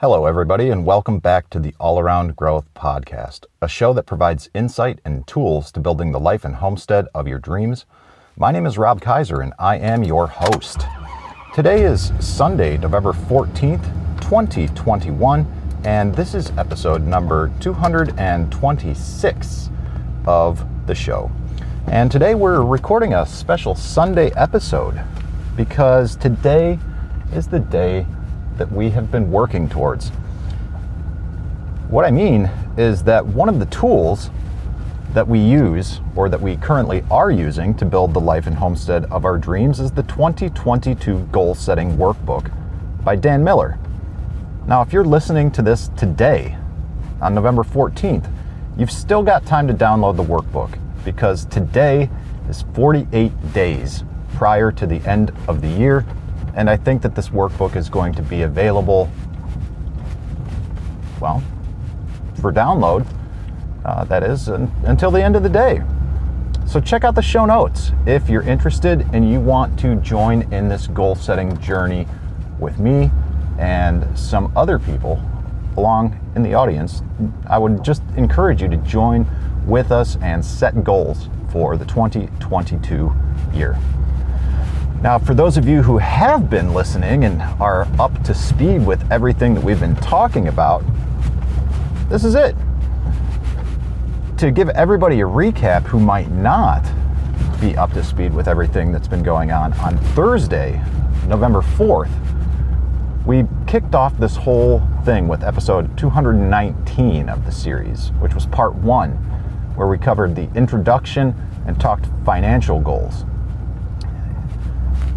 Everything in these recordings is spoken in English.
Hello, everybody, and welcome back to the All Around Growth Podcast, a show that provides insight and tools to building the life and homestead of your dreams. My name is Rob Kaiser, and I am your host. Today is Sunday, November 14th, 2021, and this is episode number 226 of the show. And today we're recording a special Sunday episode because today is the day that we have been working towards. What I mean is that one of the tools that we use, or that we currently are using to build the life and homestead of our dreams, is the 2022 Goal Setting Workbook by Dan Miller. Now, if you're listening to this today, on November 14th, you've still got time to download the workbook because today is 48 days prior to the end of the year. And I think that this workbook is going to be available, well, for download, that is, until the end of the day. So check out the show notes if you're interested and you want to join in this goal-setting journey with me and some other people along in the audience. I would just encourage you to join with us and set goals for the 2022 year. Now, for those of you who have been listening and are up to speed with everything that we've been talking about, this is it. To give everybody a recap who might not be up to speed with everything that's been going on Thursday, November 4th, we kicked off this whole thing with episode 219 of the series, which was part 1, where we covered the introduction and talked financial goals.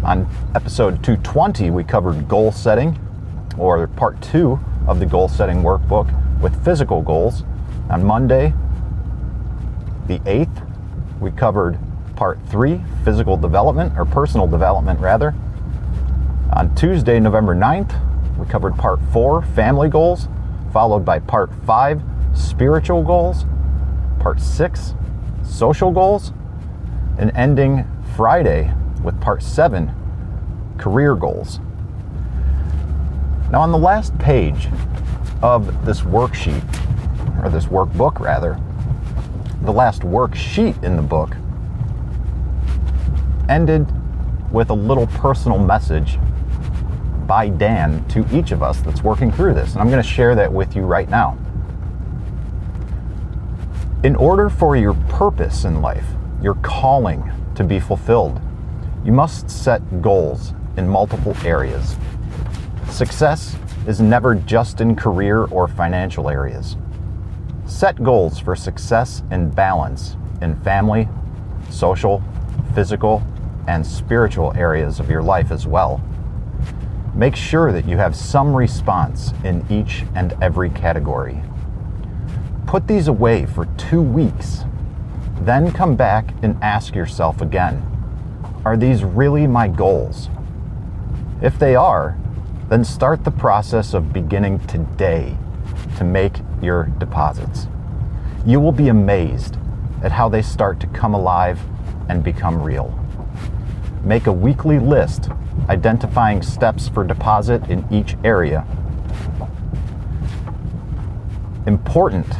On episode 220, we covered goal setting, or part 2 of the goal setting workbook with physical goals. On Monday, the 8th, we covered part 3, physical development, or personal development rather. On Tuesday, November 9th, we covered part 4, family goals, followed by part 5, spiritual goals, part 6, social goals, and ending Friday with part 7, career goals. Now, on the last page of this worksheet, or this workbook rather, the last worksheet in the book ended with a little personal message by Dan to each of us that's working through this, and I'm going to share that with you right now. In order for your purpose in life, your calling, to be fulfilled, you must set goals in multiple areas. Success is never just in career or financial areas. Set goals for success and balance in family, social, physical, and spiritual areas of your life as well. Make sure that you have some response in each and every category. Put these away for 2 weeks, then come back and ask yourself again, are these really my goals? If they are, then start the process of beginning today to make your deposits. You will be amazed at how they start to come alive and become real. Make a weekly list identifying steps for deposit in each area. Important,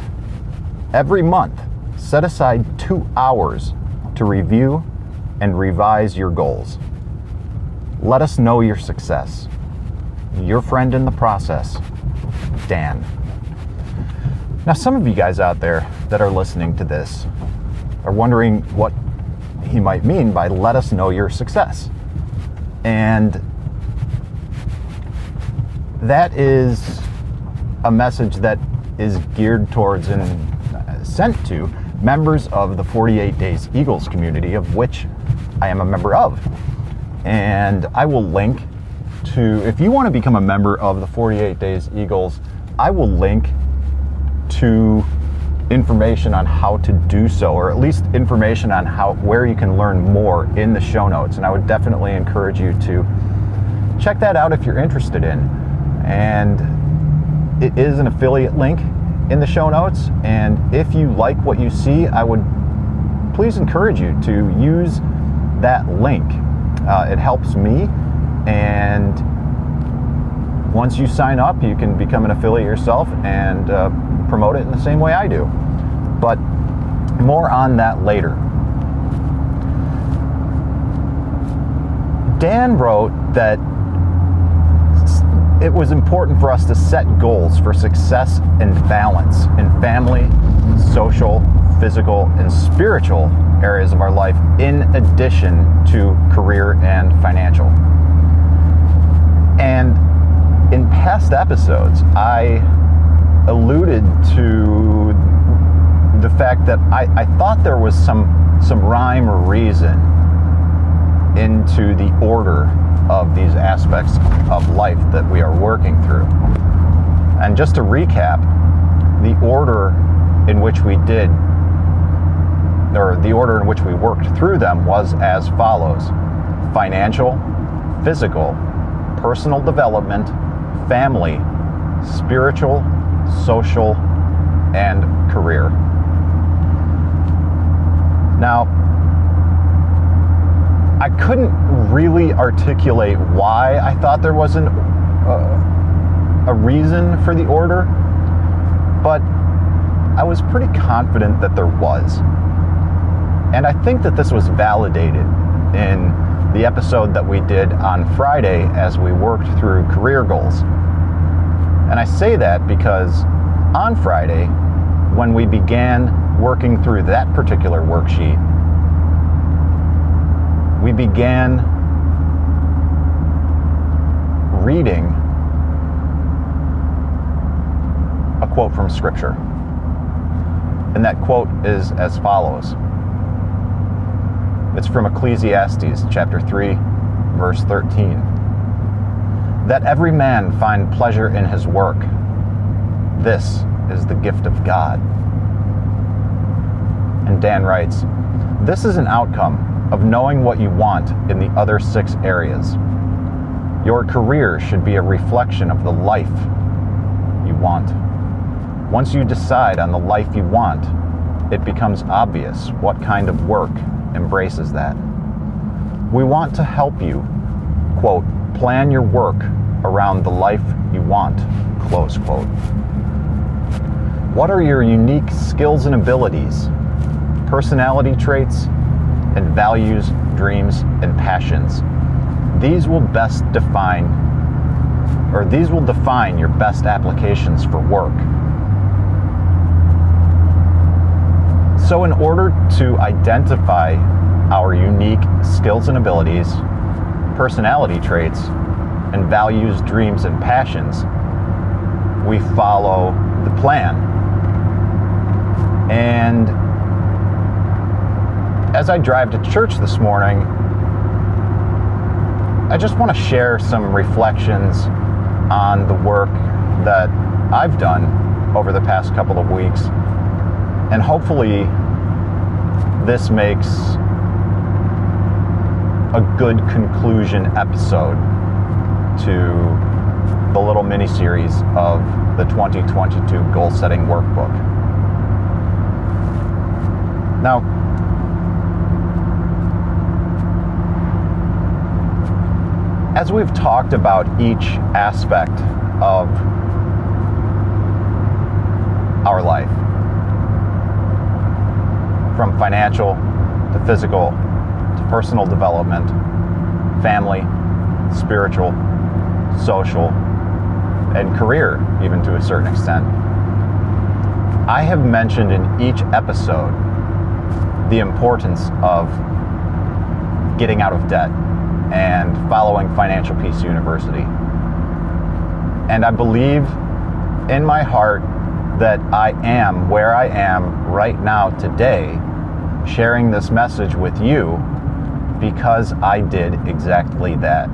every month, set aside 2 hours to review and revise your goals. Let us know your success. Your friend in the process, Dan. Now, some of you guys out there that are listening to this are wondering what he might mean by let us know your success. And that is a message that is geared towards and sent to members of the 48 Days Eagles community, of which I am a member of. And I will link to, if you want to become a member of the 48 Days Eagles, I will link to information on how to do so, or at least information on where you can learn more in the show notes. And I would definitely encourage you to check that out if you're interested in. And it is an affiliate link in the show notes. And if you like what you see, I would please encourage you to use that link. It helps me, and Once you sign up, you can become an affiliate yourself and promote it in the same way I do. But more on that later. Dan wrote that it was important for us to set goals for success and balance in family, social, physical, and spiritual areas of our life, in addition to career and financial. And in past episodes, I alluded to the fact that I thought there was some rhyme or reason into the order of these aspects of life that we are working through. And just to recap, the order in which we did, or the order in which we worked through them, was as follows: financial, physical, personal development, family, spiritual, social, and career. Now, I couldn't really articulate why I thought there wasn't a reason for the order, but I was pretty confident that there was. And I think that this was validated in the episode that we did on Friday as we worked through career goals. And I say that because on Friday, when we began working through that particular worksheet, we began reading a quote from Scripture. And that quote is as follows. It's from Ecclesiastes chapter 3, verse 13. That every man find pleasure in his work. This is the gift of God. And Dan writes, this is an outcome of knowing what you want in the other 6 areas. Your career should be a reflection of the life you want. Once you decide on the life you want, it becomes obvious what kind of work embraces that. We want to help you, quote, plan your work around the life you want, close quote. What are your unique skills and abilities, personality traits, and values, dreams, and passions? These will define your best applications for work. So in order to identify our unique skills and abilities, personality traits, and values, dreams, and passions, we follow the plan. And as I drive to church this morning, I just want to share some reflections on the work that I've done over the past couple of weeks. And hopefully this makes a good conclusion episode to the little mini-series of the 2022 Goal Setting Workbook. Now, as we've talked about each aspect of our life, from financial to physical to personal development, family, spiritual, social, and career, even to a certain extent, I have mentioned in each episode the importance of getting out of debt and following Financial Peace University. And I believe in my heart that I am where I am right now today, sharing this message with you because I did exactly that.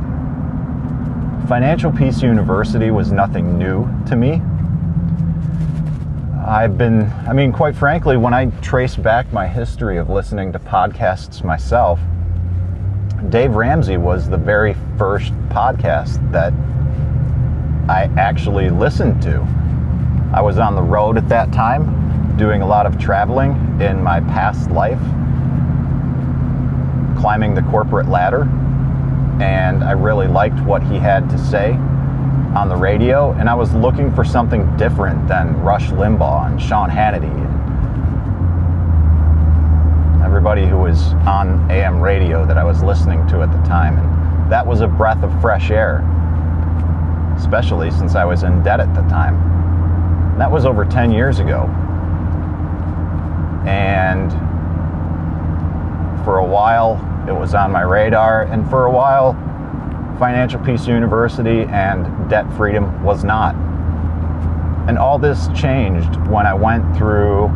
Financial Peace University was nothing new to me. Quite frankly, when I trace back my history of listening to podcasts myself, Dave Ramsey was the very first podcast that I actually listened to. I was on the road at that time, doing a lot of traveling in my past life, climbing the corporate ladder, and I really liked what he had to say. on the radio, and I was looking for something different than Rush Limbaugh and Sean Hannity and everybody who was on AM radio that I was listening to at the time. And that was a breath of fresh air, especially since I was in debt at the time. And that was over 10 years ago. And for a while, it was on my radar, and for a while, Financial Peace University and debt freedom was not. And all this changed when I went through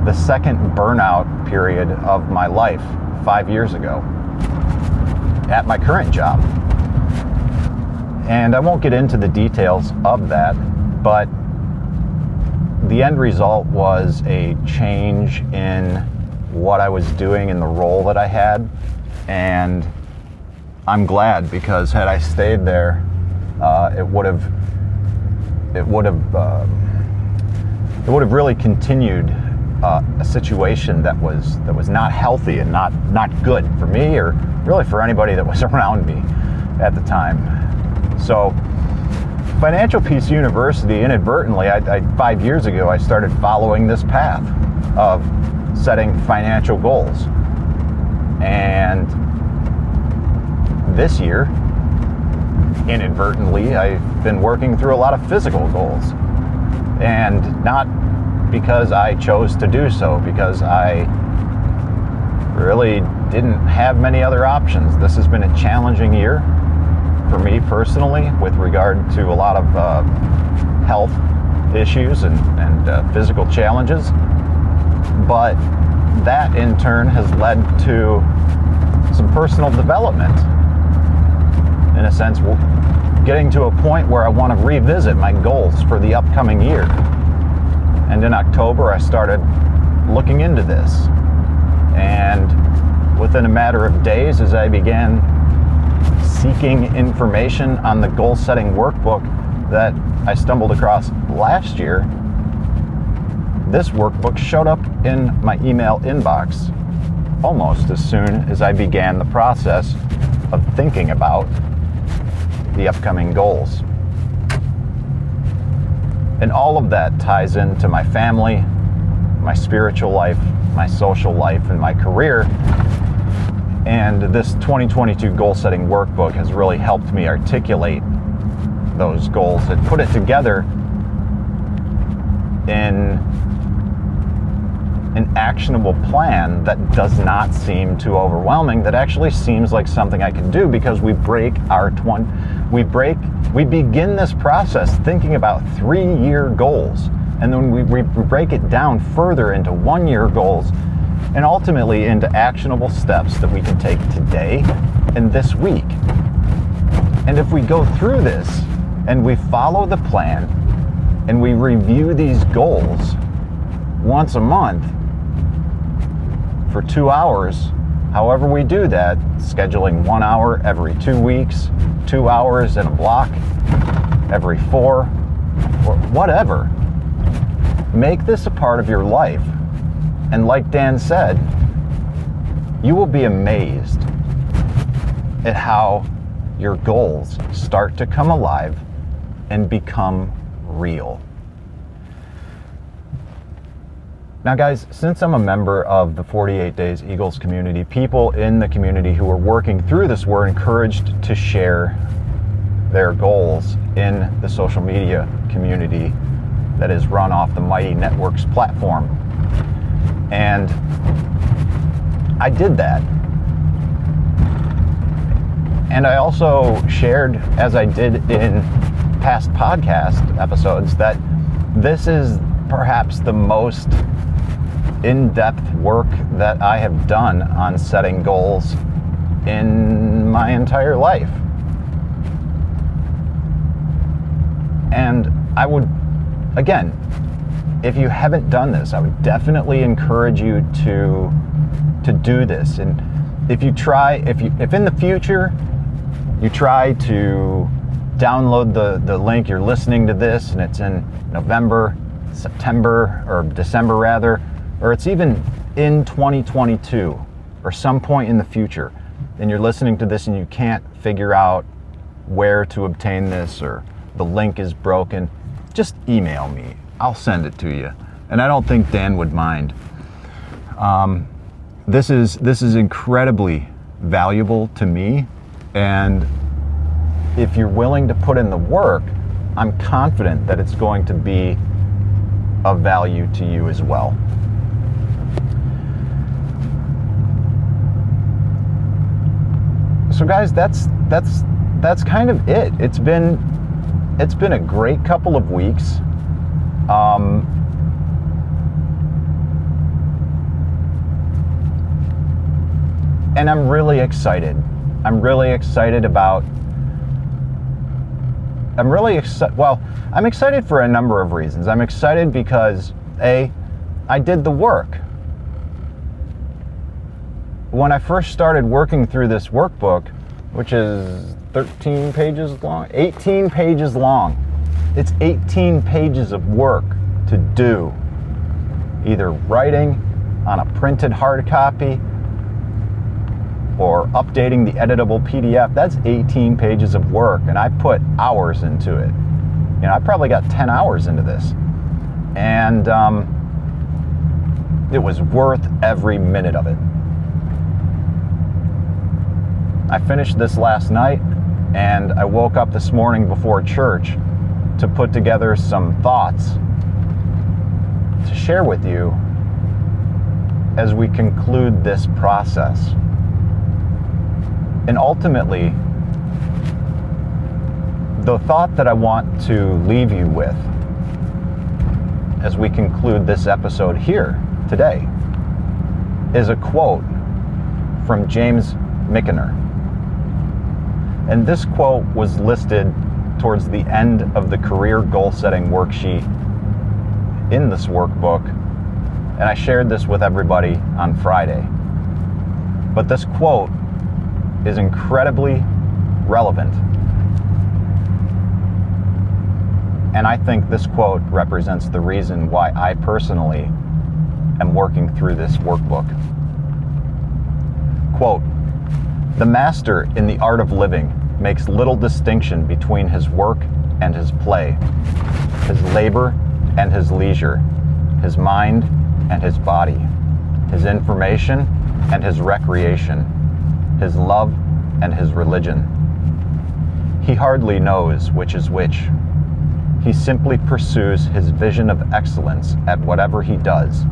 the second burnout period of my life 5 years ago at my current job. And I won't get into the details of that, but the end result was a change in what I was doing in the role that I had. And I'm glad, because had I stayed there, it would have really continued a situation that was not healthy and not good for me, or really for anybody that was around me at the time. So Financial Peace University, inadvertently, I 5 years ago, I started following this path of setting financial goals. And this year, inadvertently, I've been working through a lot of physical goals. And not because I chose to do so, because I really didn't have many other options. This has been a challenging year for me personally with regard to a lot of health issues and physical challenges. But that in turn has led to some personal development. In a sense, getting to a point where I want to revisit my goals for the upcoming year. And in October, I started looking into this. And within a matter of days, as I began seeking information on the Goal Setting Workbook that I stumbled across last year, this workbook showed up in my email inbox almost as soon as I began the process of thinking about the upcoming goals. And all of that ties into my family, my spiritual life, my social life, and my career. And this 2022 Goal Setting Workbook has really helped me articulate those goals and put it together in an actionable plan that does not seem too overwhelming, that actually seems like something I can do, because we begin this process thinking about 3-year goals, and then we break it down further into 1-year goals, and ultimately into actionable steps that we can take today and this week. And if we go through this and we follow the plan and we review these goals once a month for 2 hours, however we do that, scheduling 1 hour every 2 weeks, 2 hours in a block every 4, or whatever. Make this a part of your life. And like Dan said, you will be amazed at how your goals start to come alive and become real. Now guys, since I'm a member of the 48 Days Eagles community, people in the community who are working through this were encouraged to share their goals in the social media community that is run off the Mighty Networks platform. And I did that. And I also shared, as I did in past podcast episodes, that this is perhaps the most in-depth work that I have done on setting goals in my entire life. And I would, again, if you haven't done this, I would definitely encourage you to do this. And if in the future you try to download the link, you're listening to this and it's in November, September, or December rather, or it's even in 2022 or some point in the future, and you're listening to this and you can't figure out where to obtain this or the link is broken, just email me. I'll send it to you. And I don't think Dan would mind. This is incredibly valuable to me, and if you're willing to put in the work, I'm confident that it's going to be of value to you as well. So guys, that's kind of it. It's been a great couple of weeks. And I'm really excited. I'm excited for a number of reasons. I'm excited because I did the work. When I first started working through this workbook, which is 13 pages long, 18 pages long, it's 18 pages of work to do, either writing on a printed hard copy or updating the editable PDF. That's 18 pages of work, and I put hours into it. You know, I probably got 10 hours into this, and it was worth every minute of it. I finished this last night, and I woke up this morning before church to put together some thoughts to share with you as we conclude this process. And ultimately, the thought that I want to leave you with as we conclude this episode here today is a quote from James Michener. And this quote was listed towards the end of the career goal setting worksheet in this workbook, and I shared this with everybody on Friday. But this quote is incredibly relevant, and I think this quote represents the reason why I personally am working through this workbook. Quote, "The master in the art of living makes little distinction between his work and his play, his labor and his leisure, his mind and his body, his information and his recreation, his love and his religion. He hardly knows which is which. He simply pursues his vision of excellence at whatever he does,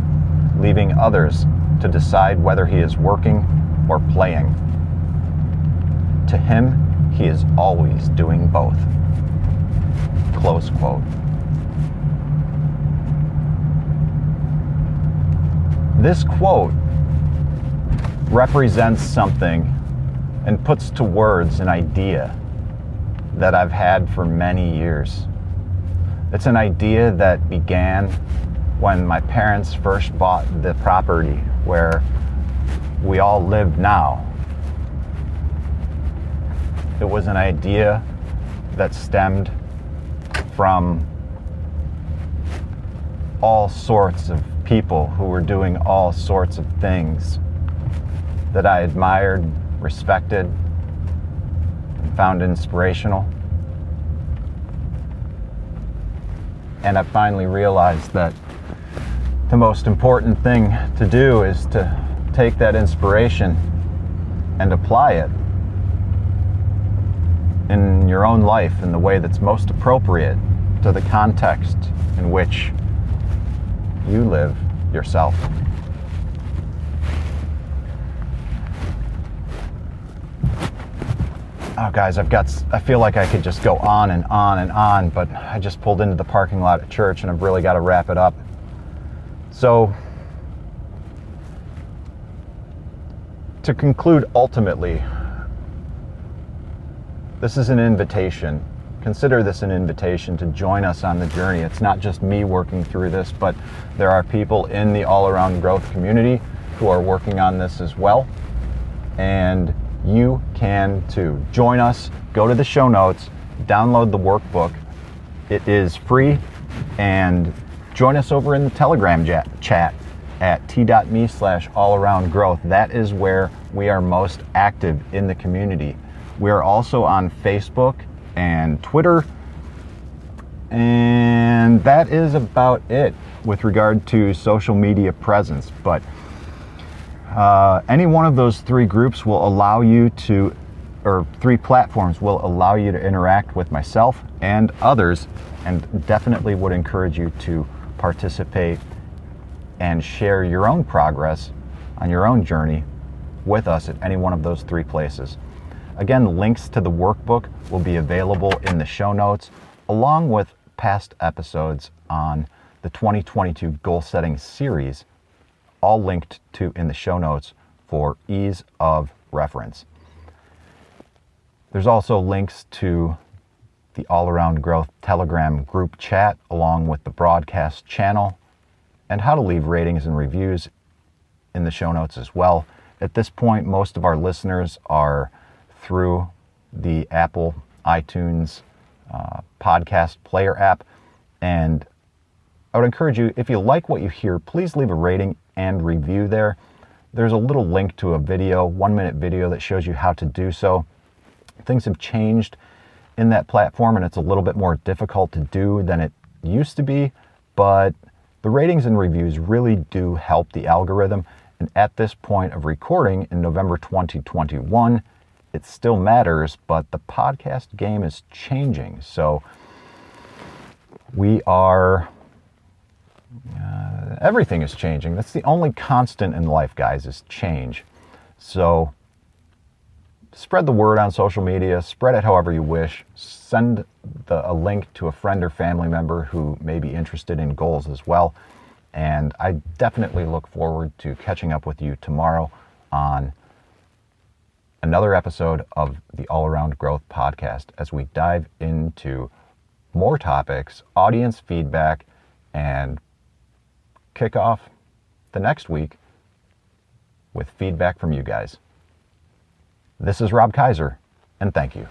leaving others to decide whether he is working or playing. To him, he is always doing both." Close quote. This quote represents something and puts to words an idea that I've had for many years. It's an idea that began when my parents first bought the property where we all live now. It was an idea that stemmed from all sorts of people who were doing all sorts of things that I admired, respected, and found inspirational. And I finally realized that the most important thing to do is to take that inspiration and apply it in your own life in the way that's most appropriate to the context in which you live yourself. Oh guys, I feel like I could just go on and on and on, but I just pulled into the parking lot at church and I've really got to wrap it up. So, to conclude, ultimately, this is an invitation. Consider this an invitation to join us on the journey. It's not just me working through this, but there are people in the all-around growth community who are working on this as well. And you can too. Join us, go to the show notes, download the workbook. It is free, and join us over in the Telegram chat at t.me/allaroundgrowth. That is where we are most active in the community. We are also on Facebook and Twitter And that is about it with regard to social media presence. But any one of those three groups will allow you to, or three platforms will allow you to interact with myself and others, and definitely would encourage you to participate and share your own progress on your own journey with us at any one of those three places. Again, links to the workbook will be available in the show notes, along with past episodes on the 2022 Goal Setting series, all linked to in the show notes for ease of reference. There's also links to the All Around Growth Telegram group chat, along with the broadcast channel, and how to leave ratings and reviews in the show notes as well. At this point, most of our listeners are through the Apple iTunes podcast player app, and I would encourage you, if you like what you hear, please leave a rating and review there. There's a little link to a video, 1-minute video, that shows you how to do so. Things have changed in that platform, and it's a little bit more difficult to do than it used to be, but the ratings and reviews really do help the algorithm. And at this point of recording in November 2021, it still matters, but the podcast game is changing. So we are, everything is changing. That's the only constant in life, guys, is change. So spread the word on social media, spread it however you wish. Send a link to a friend or family member who may be interested in goals as well. And I definitely look forward to catching up with you tomorrow on another episode of the All Around Growth podcast as we dive into more topics, audience feedback, and kick off the next week with feedback from you guys. This is Rob Kaiser, and thank you.